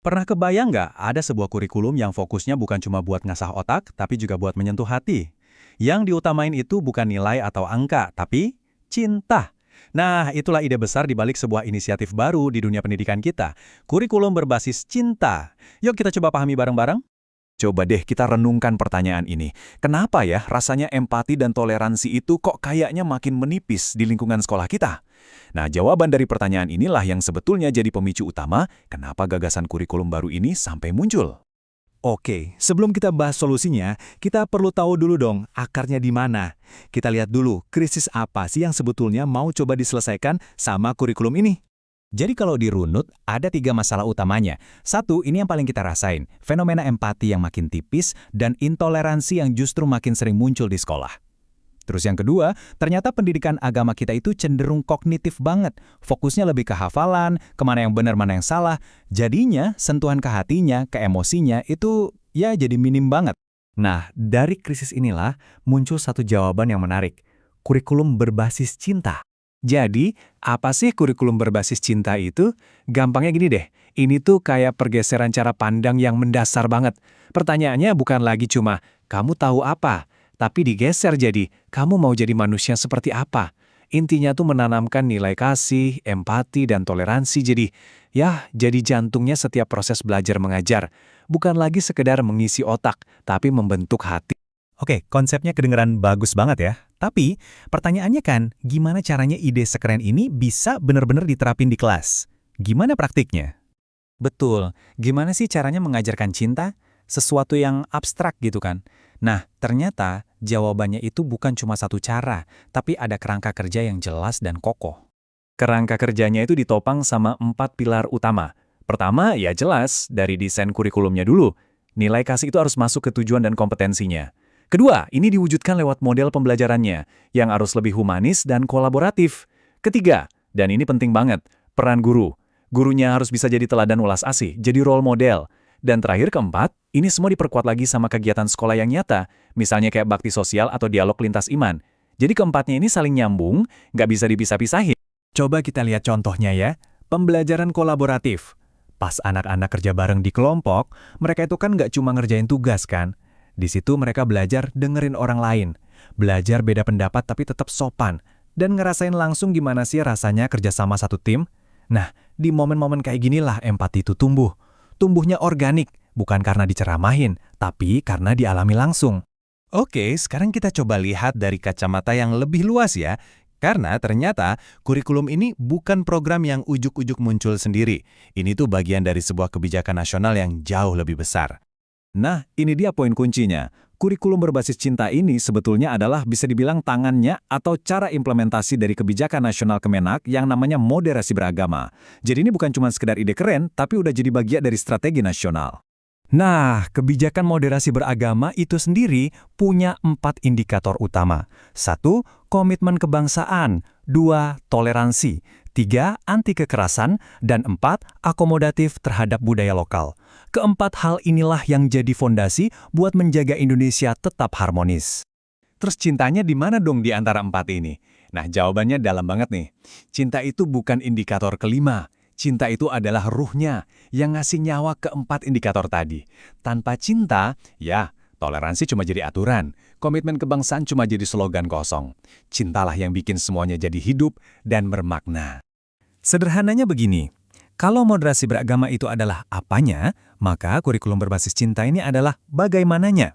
Pernah kebayang nggak ada sebuah kurikulum yang fokusnya bukan cuma buat ngasah otak, tapi juga buat menyentuh hati? Yang diutamain itu bukan nilai atau angka, tapi cinta. Nah, itulah ide besar di balik sebuah inisiatif baru di dunia pendidikan kita. Kurikulum berbasis cinta. Yuk kita coba pahami bareng-bareng. Coba deh kita renungkan pertanyaan ini. Kenapa ya rasanya empati dan toleransi itu kok kayaknya makin menipis di lingkungan sekolah kita? Nah, jawaban dari pertanyaan inilah yang sebetulnya jadi pemicu utama kenapa gagasan kurikulum baru ini sampai muncul. Oke, sebelum kita bahas solusinya, kita perlu tahu dulu dong akarnya di mana. Kita lihat dulu krisis apa sih yang sebetulnya mau coba diselesaikan sama kurikulum ini. Jadi kalau dirunut, ada 3 masalah utamanya. Satu, ini yang paling kita rasain, fenomena empati yang makin tipis dan intoleransi yang justru makin sering muncul di sekolah. Terus yang kedua, ternyata pendidikan agama kita itu cenderung kognitif banget. Fokusnya lebih ke hafalan, kemana yang benar, mana yang salah. Jadinya, sentuhan ke hatinya, ke emosinya itu ya jadi minim banget. Nah, dari krisis inilah muncul satu jawaban yang menarik. Kurikulum berbasis cinta. Jadi, apa sih kurikulum berbasis cinta itu? Gampangnya gini deh, ini tuh kayak pergeseran cara pandang yang mendasar banget. Pertanyaannya bukan lagi cuma, kamu tahu apa? Tapi digeser jadi, kamu mau jadi manusia seperti apa? Intinya tuh menanamkan nilai kasih, empati, dan toleransi jadi jantungnya setiap proses belajar mengajar. Bukan lagi sekedar mengisi otak, tapi membentuk hati. Oke, konsepnya kedengeran bagus banget ya. Tapi, pertanyaannya kan, gimana caranya ide sekeren ini bisa benar-benar diterapin di kelas? Gimana praktiknya? Betul, gimana sih caranya mengajarkan cinta? Sesuatu yang abstrak gitu kan. Nah, ternyata jawabannya itu bukan cuma satu cara, tapi ada kerangka kerja yang jelas dan kokoh. Kerangka kerjanya itu ditopang sama 4 pilar utama. Pertama, ya jelas, dari desain kurikulumnya dulu. Nilai kasih itu harus masuk ke tujuan dan kompetensinya. Kedua, ini diwujudkan lewat model pembelajarannya, yang harus lebih humanis dan kolaboratif. Ketiga, dan ini penting banget, peran guru. Gurunya harus bisa jadi teladan ulas asih, jadi role model. Dan terakhir keempat, ini semua diperkuat lagi sama kegiatan sekolah yang nyata, misalnya kayak bakti sosial atau dialog lintas iman. Jadi keempatnya ini saling nyambung, nggak bisa dipisah-pisahin. Coba kita lihat contohnya ya, pembelajaran kolaboratif. Pas anak-anak kerja bareng di kelompok, mereka itu kan nggak cuma ngerjain tugas kan. Di situ mereka belajar dengerin orang lain, belajar beda pendapat tapi tetap sopan, dan ngerasain langsung gimana sih rasanya kerja sama satu tim. Nah, di momen-momen kayak ginilah empati itu tumbuh. Tumbuhnya organik, bukan karena diceramahin, tapi karena dialami langsung. Oke, sekarang kita coba lihat dari kacamata yang lebih luas ya. Karena ternyata kurikulum ini bukan program yang ujuk-ujuk muncul sendiri. Ini tuh bagian dari sebuah kebijakan nasional yang jauh lebih besar. Nah, ini dia poin kuncinya. Kurikulum berbasis cinta ini sebetulnya adalah bisa dibilang tangannya atau cara implementasi dari kebijakan nasional Kemenak yang namanya moderasi beragama. Jadi ini bukan cuma sekedar ide keren, tapi udah jadi bagian dari strategi nasional. Nah, kebijakan moderasi beragama itu sendiri punya 4 indikator utama. 1. Komitmen kebangsaan. 2. Toleransi. 3. Anti kekerasan. Dan 4. Akomodatif terhadap budaya lokal. Keempat hal inilah yang jadi fondasi buat menjaga Indonesia tetap harmonis. Terus cintanya di mana dong di antara 4 ini? Nah, jawabannya dalam banget nih. Cinta itu bukan indikator kelima. Cinta itu adalah ruhnya yang ngasih nyawa ke 4 indikator tadi. Tanpa cinta, ya, toleransi cuma jadi aturan. Komitmen kebangsaan cuma jadi slogan kosong. Cintalah yang bikin semuanya jadi hidup dan bermakna. Sederhananya begini, kalau moderasi beragama itu adalah apanya, maka kurikulum berbasis cinta ini adalah bagaimananya.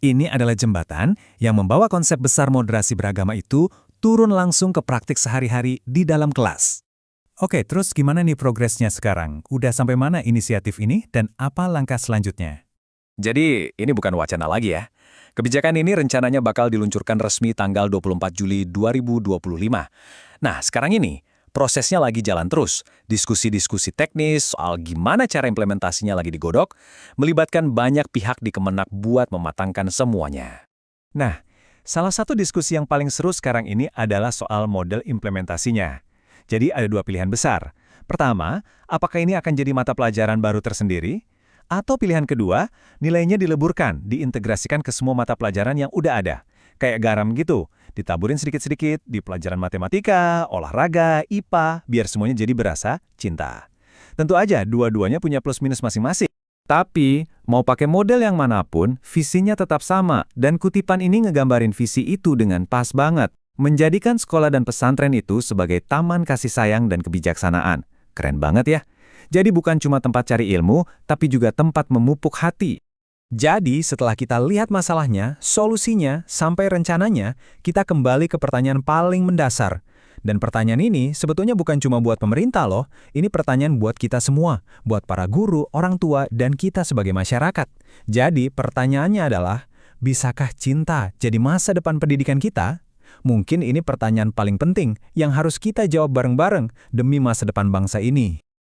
Ini adalah jembatan yang membawa konsep besar moderasi beragama itu turun langsung ke praktik sehari-hari di dalam kelas. Oke, terus gimana nih progresnya sekarang? Udah sampai mana inisiatif ini dan apa langkah selanjutnya? Jadi, ini bukan wacana lagi ya. Kebijakan ini rencananya bakal diluncurkan resmi tanggal 24 Juli 2025. Nah, sekarang ini, prosesnya lagi jalan terus. Diskusi-diskusi teknis soal gimana cara implementasinya lagi digodok, melibatkan banyak pihak di Kemenak buat mematangkan semuanya. Nah, salah satu diskusi yang paling seru sekarang ini adalah soal model implementasinya. Jadi ada 2 pilihan besar. Pertama, apakah ini akan jadi mata pelajaran baru tersendiri? Atau pilihan kedua, nilainya dileburkan, diintegrasikan ke semua mata pelajaran yang udah ada. Kayak garam gitu, ditaburin sedikit-sedikit di pelajaran matematika, olahraga, IPA, biar semuanya jadi berasa cinta. Tentu aja, dua-duanya punya plus minus masing-masing. Tapi, mau pakai model yang manapun, visinya tetap sama, dan kutipan ini ngegambarin visi itu dengan pas banget. Menjadikan sekolah dan pesantren itu sebagai taman kasih sayang dan kebijaksanaan. Keren banget ya. Jadi bukan cuma tempat cari ilmu, tapi juga tempat memupuk hati. Jadi, setelah kita lihat masalahnya, solusinya, sampai rencananya, kita kembali ke pertanyaan paling mendasar. Dan pertanyaan ini sebetulnya bukan cuma buat pemerintah loh, ini pertanyaan buat kita semua, buat para guru, orang tua, dan kita sebagai masyarakat. Jadi, pertanyaannya adalah, bisakah cinta jadi masa depan pendidikan kita? Mungkin ini pertanyaan paling penting yang harus kita jawab bareng-bareng demi masa depan bangsa ini.